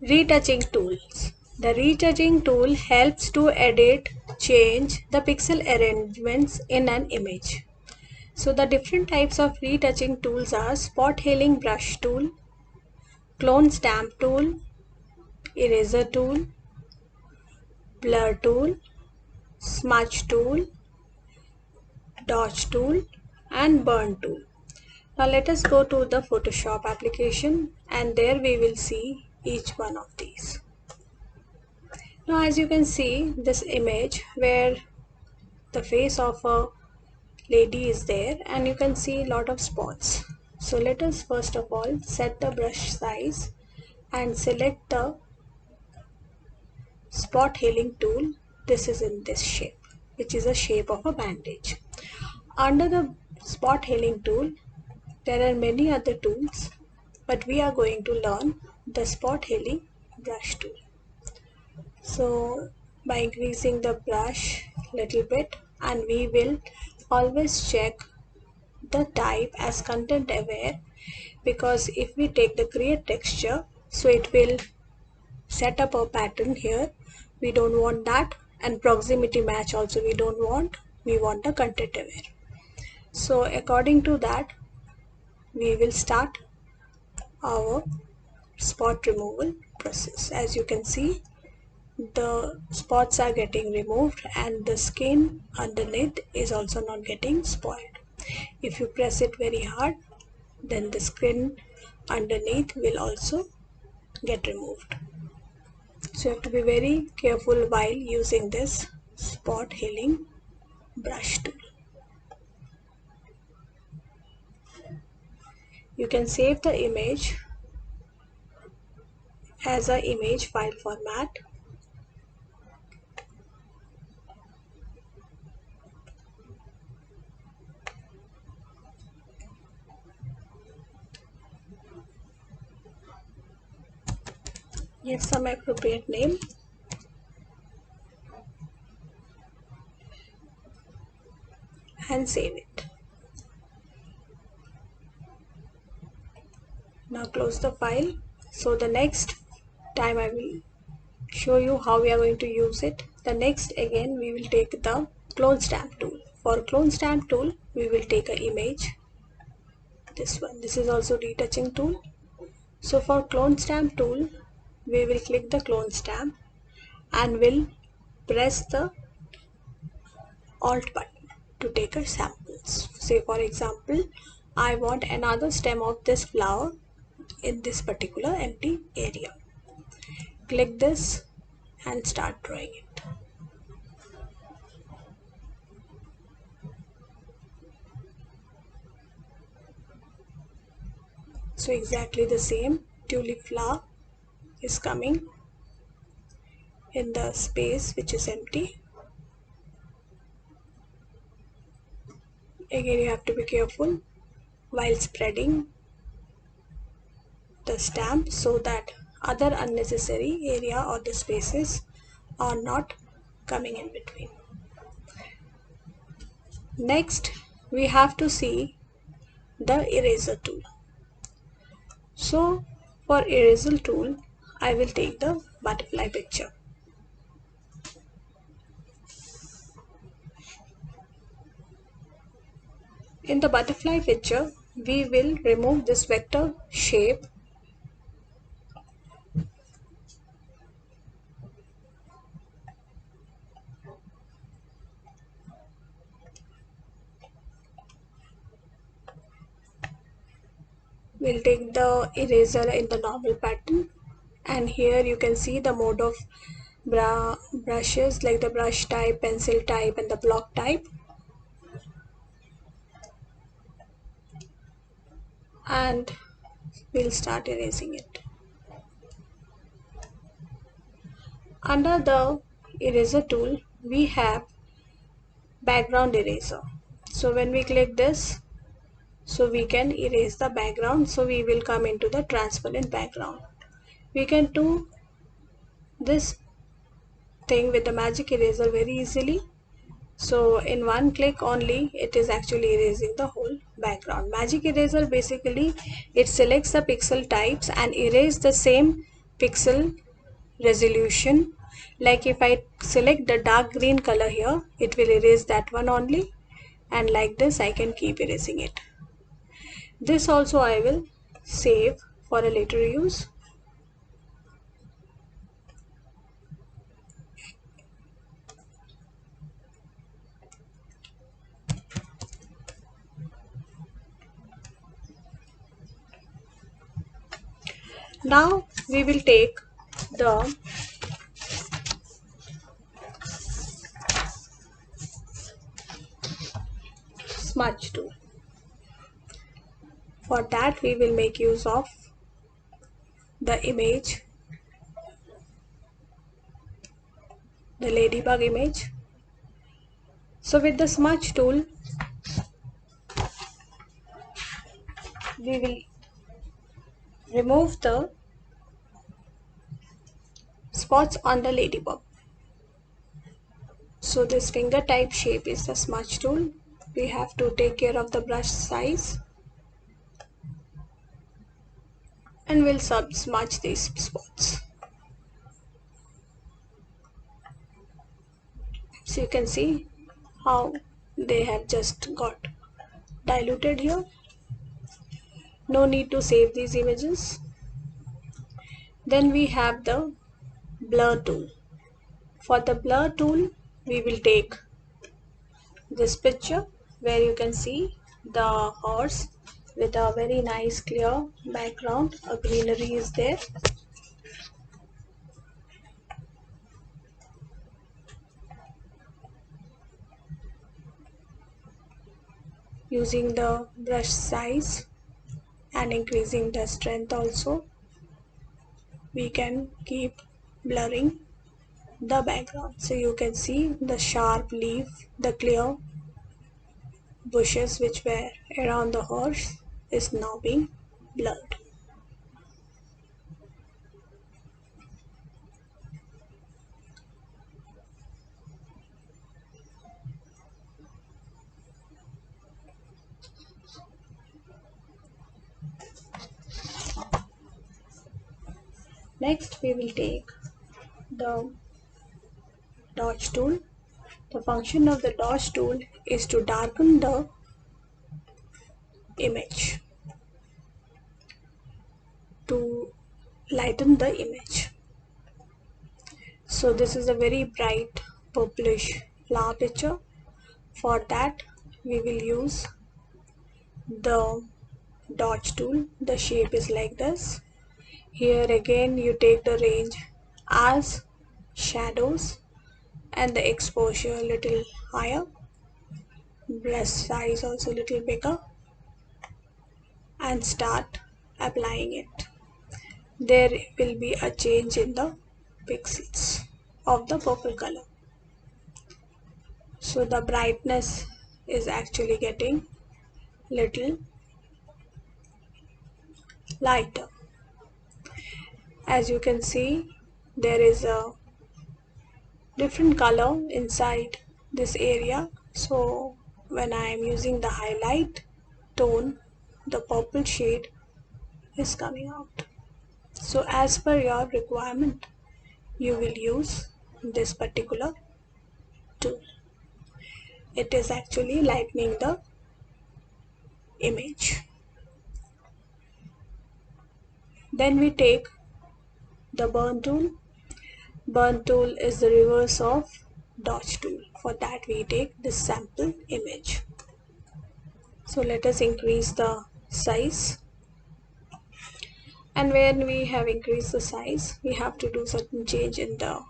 Retouching tools. The retouching tool helps to edit, change the pixel arrangements in an image. So the different types of retouching tools are spot healing brush tool, clone stamp tool, eraser tool, blur tool, smudge tool, dodge tool, and burn tool. Now let us go to the Photoshop application and there we will see each one of these. Now as you can see this image where the face of a lady is there and you can see a lot of spots. So let us first of all set the brush size and select the spot healing tool. This is in this shape, which is a shape of a bandage. Under the spot healing tool there are many other tools, but we are going to learn the spot healing brush tool. So by increasing the brush little bit, and we will always check the type as content aware, because if we take the create texture, so it will set up a pattern here. We don't want that, and proximity match also we don't want. We want the content aware. So according to that we will start our spot removal process. As you can see the spots are getting removed and the skin underneath is also not getting spoiled. If you press it very hard, then the skin underneath will also get removed. So you have to be very careful while using this spot healing brush tool. You can save the image as a image file format. Give some appropriate name and save it. Now close the file. So the next time I will show you how we are going to use it. The next again we will take the clone stamp tool. For clone stamp tool we will take an image, this one. This is also retouching tool. So for clone stamp tool we will click the clone stamp and will press the alt button to take a samples. Say for example I want another stem of this flower in this particular empty area. Click this and start drawing it. So exactly the same tulip flower is coming in the space which is empty. Again you have to be careful while spreading the stamp so that other unnecessary area or the spaces are not coming in between. Next we have to see the eraser tool. So for eraser tool I will take the butterfly picture. In the butterfly picture we will remove this vector shape . We'll take the eraser in the normal pattern, and here you can see the mode of brushes, like the brush type, pencil type and the block type, and we'll start erasing it. Under the eraser tool we have background eraser. So when we click this, so we can erase the background, so we will come into the transparent background. We can do this thing with the magic eraser very easily. So in one click only it is actually erasing the whole background. Magic eraser basically it selects the pixel types and erase the same pixel resolution. Like if I select the dark green color here, it will erase that one only, and like this I can keep erasing it. This also I will save for a later use. Now we will take the smudge tool. For that we will make use of the image, the ladybug image. So with the smudge tool we will remove the spots on the ladybug. So this finger type shape is the smudge tool. We have to take care of the brush size, and we'll smudge these spots. So you can see how they have just got diluted here. No need to save these images. Then we have the blur tool. For the blur tool we will take this picture where you can see the horse with a very nice clear background. A greenery is there. Using the brush size and increasing the strength also, we can keep blurring the background. So you can see the sharp leaf, the clear bushes which were around the horse is now being blurred. Next we will take the dodge tool. The function of the dodge tool is to darken the image, to lighten the image. So this is a very bright purplish flower picture. For that we will use the dodge tool. The shape is like this. Here again you take the range as shadows and the exposure a little higher, brush size also a little bigger, and start applying it. There will be a change in the pixels of the purple color. So the brightness is actually getting little lighter. As you can see, there is a different color inside this area. So when I am using the highlight tone, the purple shade is coming out. So as per your requirement, you will use this particular tool. It is actually lightening the image. Then we take the burn tool. Burn tool is the reverse of dodge tool. For that we take this sample image. So let us increase the size, and when we have increased the size we have to do certain change in the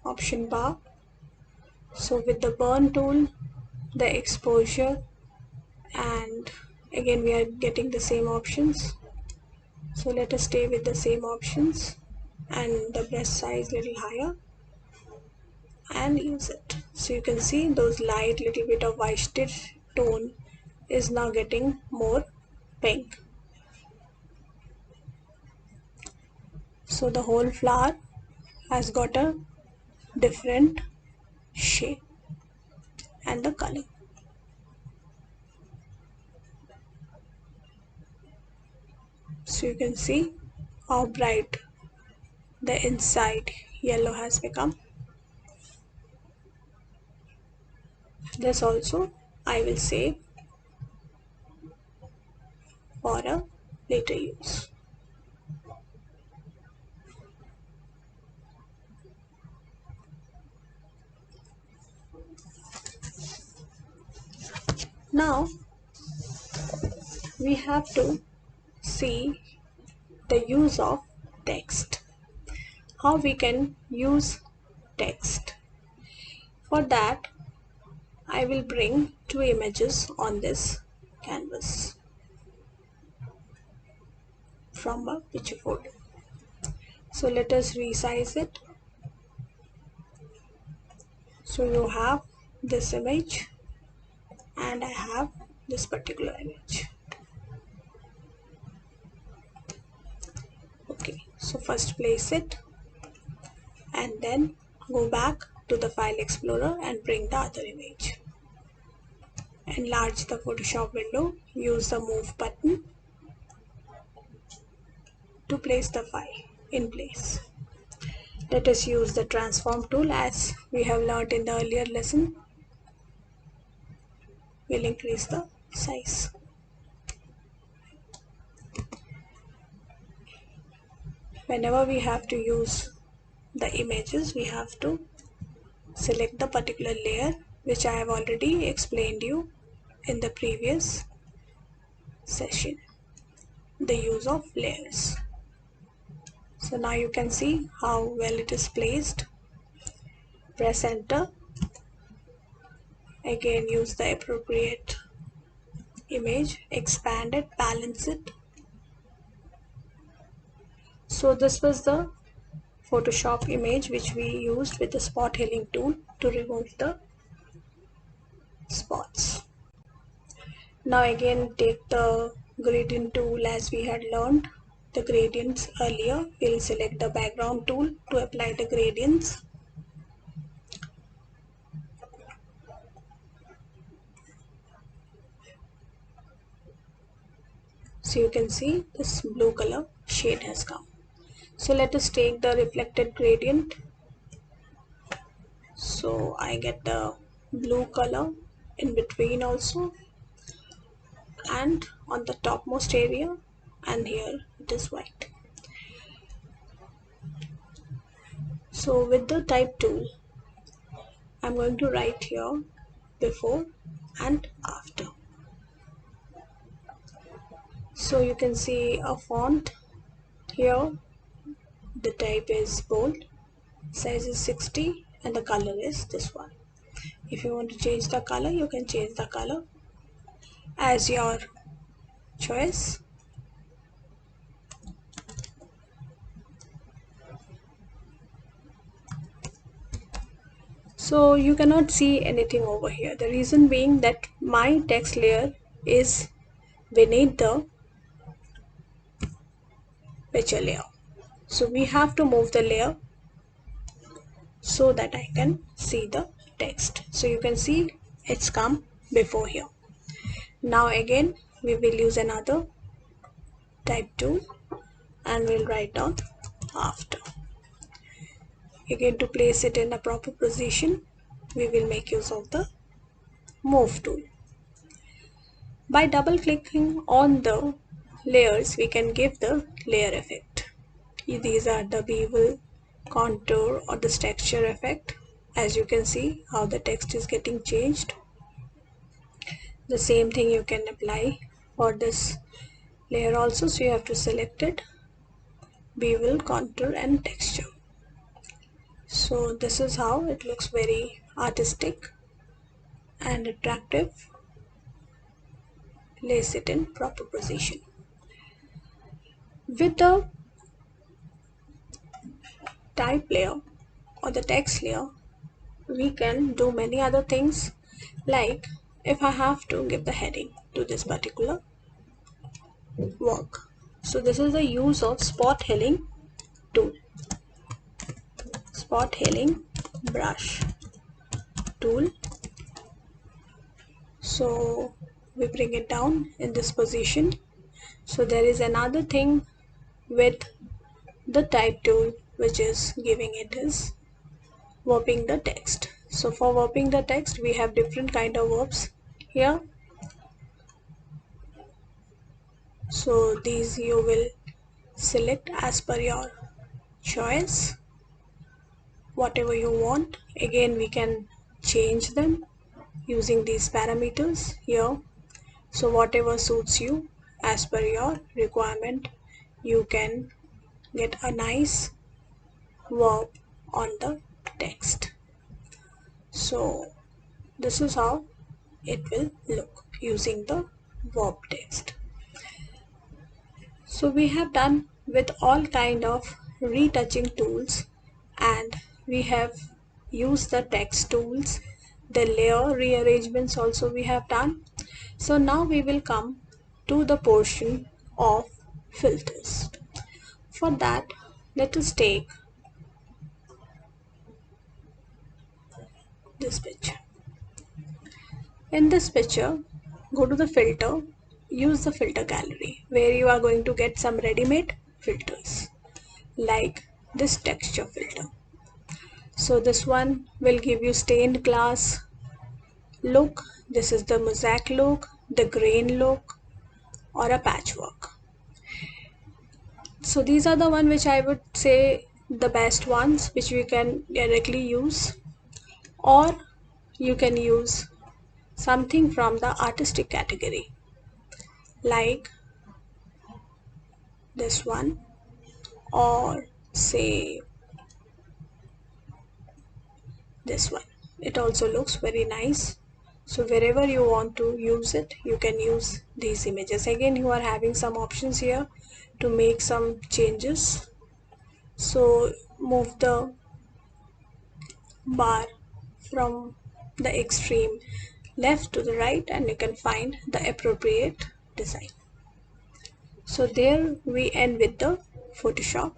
option bar. So with the burn tool, the exposure, and again we are getting the same options. So let us stay with the same options and the brush size little higher and use it. So you can see those light little bit of whitish tone is now getting more pink. So the whole flower has got a different shape and the color. So you can see how bright the inside yellow has become. This also I will save for a later use. Now we have to see the use of text. How we can use text. For that, I will bring two images on this canvas from a picture folder. So let us resize it. So you have this image and I have this particular image. Okay, so first place it and then go back to the file explorer and bring the other image. Enlarge the Photoshop window, use the move button to place the file in place. Let us use the transform tool as we have learned in the earlier lesson. We'll increase the size. Whenever we have to use the images, we have to select the particular layer, which I have already explained you in the previous session, the use of layers. So now you can see how well it is placed. Press enter. Again use the appropriate image, expand it, balance it. So this was the Photoshop image which we used with the spot healing tool to remove the spots. Now again take the gradient tool as we had learned the gradients earlier. We'll select the background tool to apply the gradients. So you can see this blue color shade has come. So let us take the reflected gradient. So I get the blue color in between also and on the topmost area, and here it is white. So with the type tool, I'm going to write here before and after. So you can see a font here. The type is bold, size is 60 and the color is this one. If you want to change the color, you can change the color as your choice. So you cannot see anything over here. The reason being that my text layer is beneath the picture layer. So we have to move the layer so that I can see the text. So you can see it's come before here. Now again we will use another type tool and we'll write down after. Again, to place it in a proper position, we will make use of the move tool. By double clicking on the layers, we can give the layer effect. These are the bevel, contour or the texture effect. As you can see how the text is getting changed. The same thing you can apply for this layer also. So you have to select it, bevel, contour and texture. So this is how it looks, very artistic and attractive. Place it in proper position. With the type layer or the text layer, we can do many other things, like if I have to give the heading to this particular work. So this is the use of spot healing tool. Spot healing brush tool. So we bring it down in this position. So there is another thing with the type tool which is giving it is warping the text. So for warping the text we have different kind of warps here. So these you will select as per your choice, whatever you want. Again we can change them using these parameters here. So whatever suits you as per your requirement, you can get a nice verb on the text. So this is how it will look using the verb text. So we have done with all kind of retouching tools, and we have used the text tools, the layer rearrangements also we have done. So now we will come to the portion of filters. For that, let us take this picture. In this picture, go to the filter, use the filter gallery where you are going to get some ready-made filters like this texture filter. So this one will give you stained glass look, this is the mosaic look, the grain look, or a patchwork. So these are the one which I would say the best ones which we can directly use, or you can use something from the artistic category like this one, or say this one. It also looks very nice. So wherever you want to use it, you can use these images. Again, you are having some options here to make some changes. So move the bar from the extreme left to the right and you can find the appropriate design. So there we end with the Photoshop